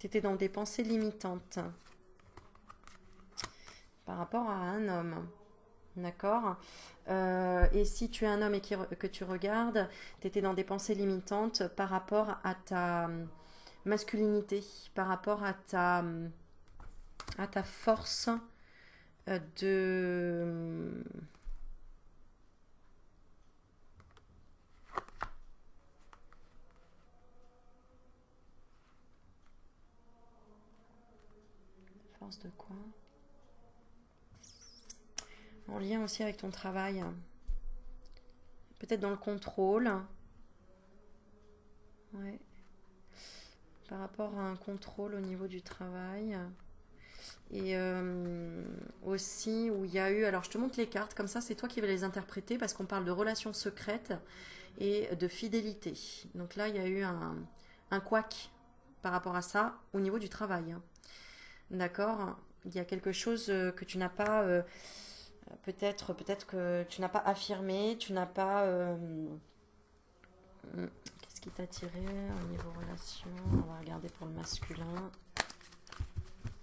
étais dans des pensées limitantes par rapport à un homme. D'accord. Et si tu es un homme et que tu regardes, tu étais dans des pensées limitantes par rapport à ta masculinité, par rapport à ta force de... Force de quoi? En lien aussi avec ton travail. Peut-être dans le contrôle. Ouais. Par rapport à un contrôle au niveau du travail. Et aussi où il y a eu... Alors je te montre les cartes, comme ça c'est toi qui vas les interpréter parce qu'on parle de relations secrètes et de fidélité. Donc là il y a eu un couac par rapport à ça au niveau du travail. D'accord? Il y a quelque chose que tu n'as pas... peut-être que tu n'as pas affirmé, tu n'as pas... qu'est-ce qui t'a attiré au niveau relation? On va regarder pour le masculin.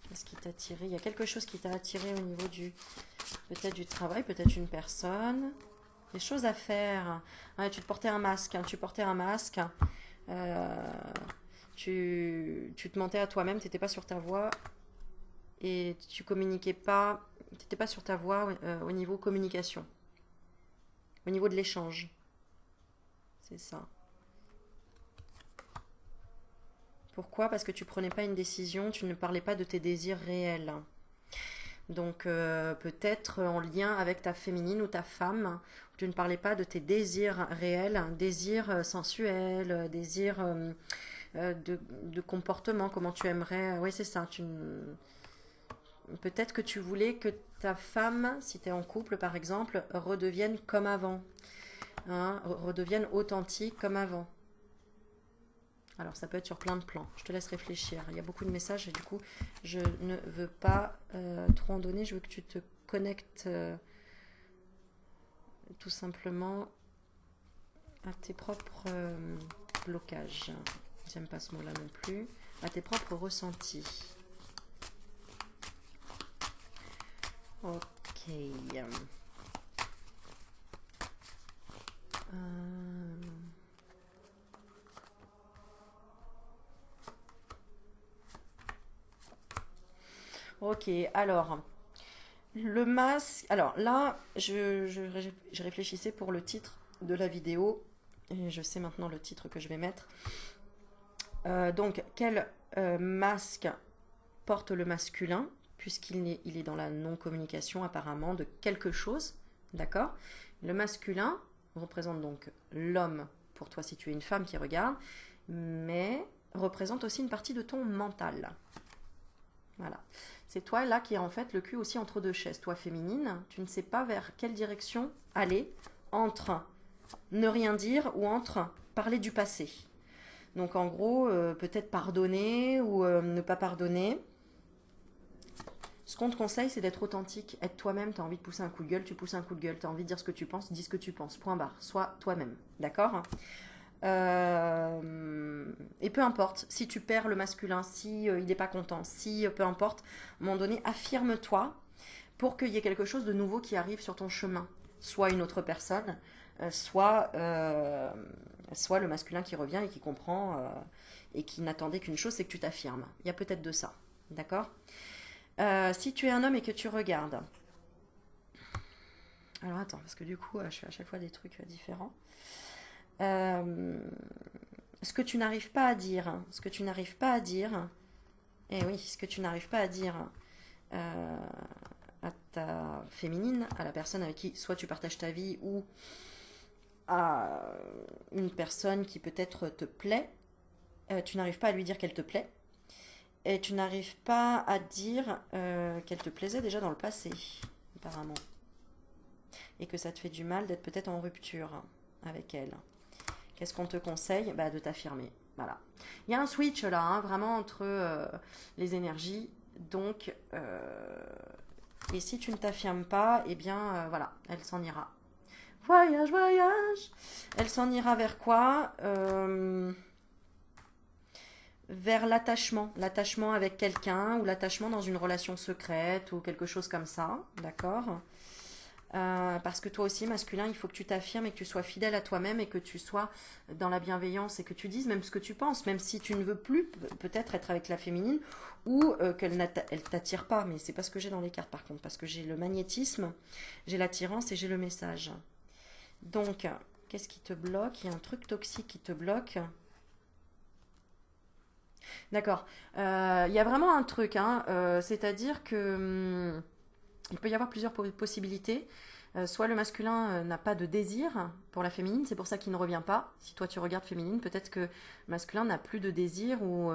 Qu'est-ce qui t'a attiré? Il y a quelque chose qui t'a attiré au niveau du peut-être du travail, peut-être une personne, des choses à faire. Ouais, tu te portais un masque, hein, tu portais un masque. Euh, tu te mentais à toi-même, tu n'étais pas sur ta voie et tu communiquais pas t'étais pas sur ta voie au niveau communication, au niveau de l'échange. C'est ça. Pourquoi? Parce que tu prenais pas une décision, tu ne parlais pas de tes désirs réels. Donc peut-être en lien avec ta féminine ou ta femme, tu ne parlais pas de tes désirs réels, désirs sensuels, désirs de comportement, comment tu aimerais. Oui, c'est ça. Peut-être que tu voulais que ta femme, si tu es en couple par exemple, redevienne comme avant, hein, redevienne authentique comme avant. Alors ça peut être sur plein de plans. Je te laisse réfléchir. Il y a beaucoup de messages et du coup, je ne veux pas trop en donner. Je veux que tu te connectes tout simplement à tes propres blocages. J'aime pas ce mot-là non plus. À tes propres ressentis. Ok. Ok, alors, le masque. Alors là, je réfléchissais pour le titre de la vidéo. Et je sais maintenant le titre que je vais mettre. Donc, quel masque porte le masculin, il est dans la non-communication apparemment de quelque chose, d'accord? Le masculin représente donc l'homme, pour toi si tu es une femme qui regarde, mais représente aussi une partie de ton mental. Voilà. C'est toi là qui est en fait le cul aussi entre deux chaises. Toi féminine, tu ne sais pas vers quelle direction aller entre ne rien dire ou entre parler du passé. Donc en gros, peut-être pardonner ou ne pas pardonner. Ce qu'on te conseille, c'est d'être authentique, être toi-même. Tu as envie de pousser un coup de gueule, tu pousses un coup de gueule. Tu as envie de dire ce que tu penses, dis ce que tu penses. Point barre. Sois toi-même. D'accord? Et peu importe, si tu perds le masculin, si il n'est pas content, si peu importe, à un moment donné, affirme-toi pour qu'il y ait quelque chose de nouveau qui arrive sur ton chemin. Soit une autre personne, soit le masculin qui revient et qui comprend et qui n'attendait qu'une chose, c'est que tu t'affirmes. Il y a peut-être de ça. D'accord? Si tu es un homme et que tu regardes. Alors attends, parce que du coup, je fais à chaque fois des trucs différents. Ce que tu n'arrives pas à dire, ce que tu n'arrives pas à dire, et oui, ce que tu n'arrives pas à dire à ta féminine, à la personne avec qui soit tu partages ta vie ou à une personne qui peut-être te plaît, tu n'arrives pas à lui dire qu'elle te plaît, et tu n'arrives pas à dire qu'elle te plaisait déjà dans le passé, apparemment, et que ça te fait du mal d'être peut-être en rupture avec elle. Qu'est-ce qu'on te conseille? Bah, de t'affirmer. Voilà. Il y a un switch là, hein, vraiment entre les énergies. Donc, et si tu ne t'affirmes pas, eh bien, voilà, elle s'en ira. Voyage, voyage. Elle s'en ira vers quoi? Vers l'attachement. L'attachement avec quelqu'un ou l'attachement dans une relation secrète ou quelque chose comme ça. D'accord? Parce que toi aussi, masculin, il faut que tu t'affirmes et que tu sois fidèle à toi-même et que tu sois dans la bienveillance et que tu dises même ce que tu penses, même si tu ne veux plus peut-être être avec la féminine ou qu'elle elle t'attire pas. Mais c'est pas ce que j'ai dans les cartes par contre, parce que j'ai le magnétisme, j'ai l'attirance et j'ai le message. Donc, qu'est-ce qui te bloque? Il y a un truc toxique qui te bloque. D'accord. Il y a vraiment un truc, hein, c'est-à-dire que il peut y avoir plusieurs possibilités. Soit le masculin n'a pas de désir pour la féminine, c'est pour ça qu'il ne revient pas. Si toi tu regardes féminine, peut-être que le masculin n'a plus de désir ou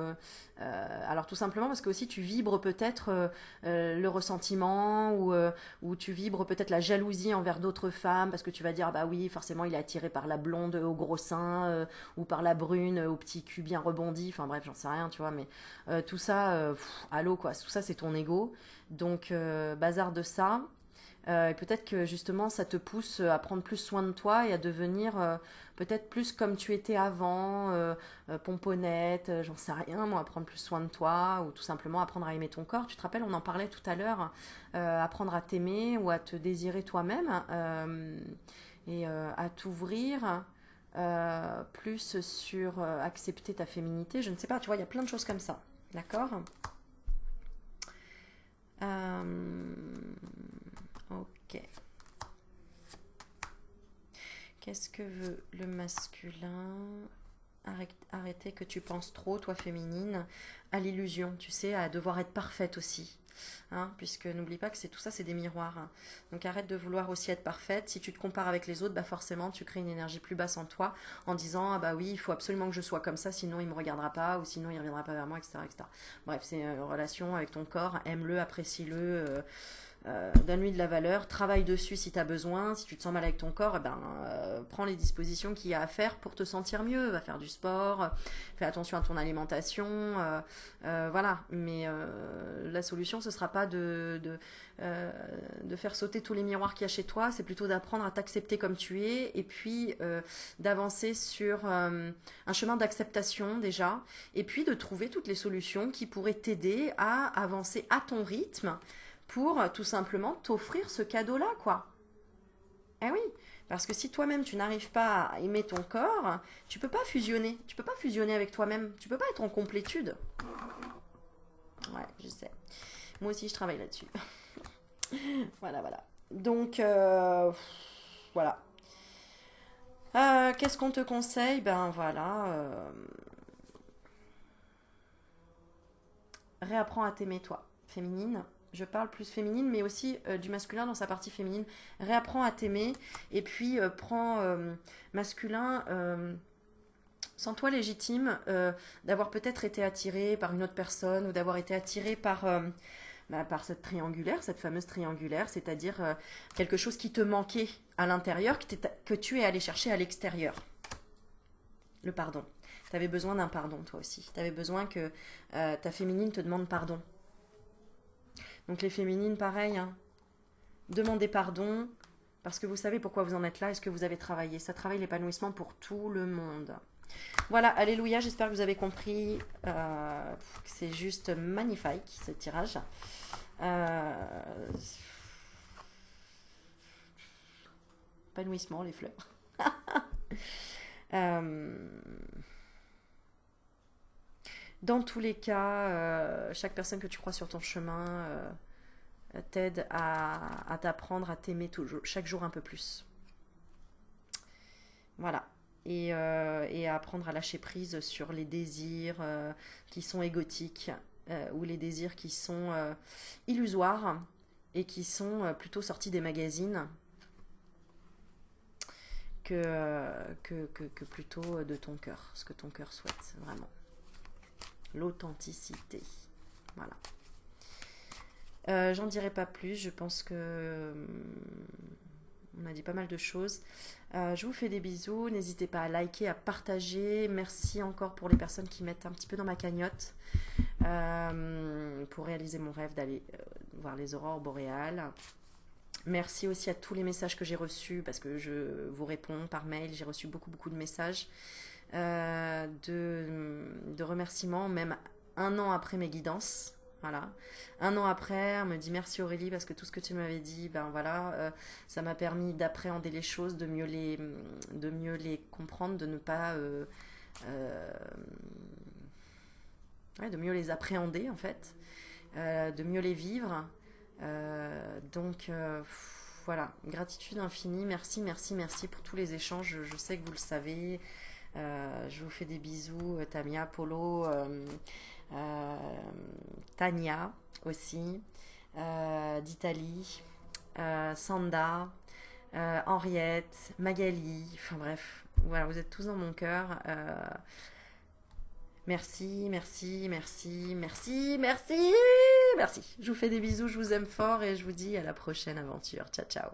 alors tout simplement parce que aussi tu vibres peut-être le ressentiment ou tu vibres peut-être la jalousie envers d'autres femmes parce que tu vas dire ah bah oui forcément il est attiré par la blonde au gros sein ou par la brune au petit cul bien rebondi. Enfin bref j'en sais rien tu vois mais tout ça allô quoi tout ça c'est ton ego donc bazar de ça. Et peut-être que justement ça te pousse à prendre plus soin de toi et à devenir peut-être plus comme tu étais avant, pomponnette, j'en sais rien moi, à prendre plus soin de toi ou tout simplement apprendre à aimer ton corps. Tu te rappelles, on en parlait tout à l'heure, apprendre à t'aimer ou à te désirer toi-même et à t'ouvrir plus sur accepter ta féminité. Je ne sais pas, tu vois, il y a plein de choses comme ça. D'accord? Ok. Qu'est-ce que veut le masculin? Arrêter que tu penses trop, toi féminine, à l'illusion, tu sais, à devoir être parfaite aussi. Hein, puisque n'oublie pas que c'est tout ça, c'est des miroirs. Hein. Donc arrête de vouloir aussi être parfaite. Si tu te compares avec les autres, bah forcément tu crées une énergie plus basse en toi en disant ah bah oui, il faut absolument que je sois comme ça, sinon il me regardera pas ou sinon il reviendra pas vers moi, etc., etc. Bref, c'est une relation avec ton corps. Aime-le, apprécie-le. Donne-lui de la valeur, travaille dessus si tu as besoin, si tu te sens mal avec ton corps, prends les dispositions qu'il y a à faire pour te sentir mieux, va faire du sport, fais attention à ton alimentation, voilà, mais la solution ce sera pas de faire sauter tous les miroirs qu'il y a chez toi, c'est plutôt d'apprendre à t'accepter comme tu es et puis d'avancer sur un chemin d'acceptation déjà et puis de trouver toutes les solutions qui pourraient t'aider à avancer à ton rythme pour tout simplement t'offrir ce cadeau-là, quoi. Eh oui, parce que si toi-même tu n'arrives pas à aimer ton corps, tu peux pas fusionner. Tu peux pas fusionner avec toi-même. Tu peux pas être en complétude. Ouais, je sais. Moi aussi, je travaille là-dessus. Voilà, voilà. Donc, voilà. Qu'est-ce qu'on te conseille? Ben voilà. Réapprends à t'aimer, toi, féminine. Je parle plus féminine, mais aussi du masculin dans sa partie féminine. Réapprends à t'aimer et puis prends masculin. Sens-toi légitime d'avoir peut-être été attiré par une autre personne ou d'avoir été attiré par cette triangulaire, cette fameuse triangulaire, c'est-à-dire quelque chose qui te manquait à l'intérieur, que tu es allé chercher à l'extérieur. Le pardon. Tu avais besoin d'un pardon, toi aussi. Tu avais besoin que ta féminine te demande pardon. Donc les féminines, pareil, hein. Demandez pardon, parce que vous savez pourquoi vous en êtes là et ce que vous avez travaillé. Ça travaille l'épanouissement pour tout le monde. Voilà, alléluia, j'espère que vous avez compris que c'est juste magnifique, ce tirage. Épanouissement, les fleurs. Dans tous les cas, chaque personne que tu crois sur ton chemin t'aide à t'apprendre à t'aimer chaque jour un peu plus. Voilà. Et à apprendre à lâcher prise sur les désirs qui sont égotiques ou les désirs qui sont illusoires et qui sont plutôt sortis des magazines que plutôt de ton cœur, ce que ton cœur souhaite, vraiment. L'authenticité. Voilà. J'en dirai pas plus, je pense que on a dit pas mal de choses. Je vous fais des bisous, n'hésitez pas à liker, à partager. Merci encore pour les personnes qui mettent un petit peu dans ma cagnotte pour réaliser mon rêve d'aller voir les aurores boréales. Merci aussi à tous les messages que j'ai reçus parce que je vous réponds par mail. J'ai reçu beaucoup de messages de remerciements, même un an après mes guidances. Voilà. Un an après, elle me dit merci Aurélie parce que tout ce que tu m'avais dit, ben voilà, ça m'a permis d'appréhender les choses, de mieux les comprendre, de ne pas, ouais, de mieux les appréhender en fait, de mieux les vivre. Donc voilà, gratitude infinie, merci pour tous les échanges. Je sais que vous le savez. Je vous fais des bisous, Tamia, Polo. Tania aussi, d'Italie, Sanda, Henriette, Magali, enfin bref, voilà, vous êtes tous dans mon cœur. Merci. Je vous fais des bisous, je vous aime fort et je vous dis à la prochaine aventure. Ciao, ciao.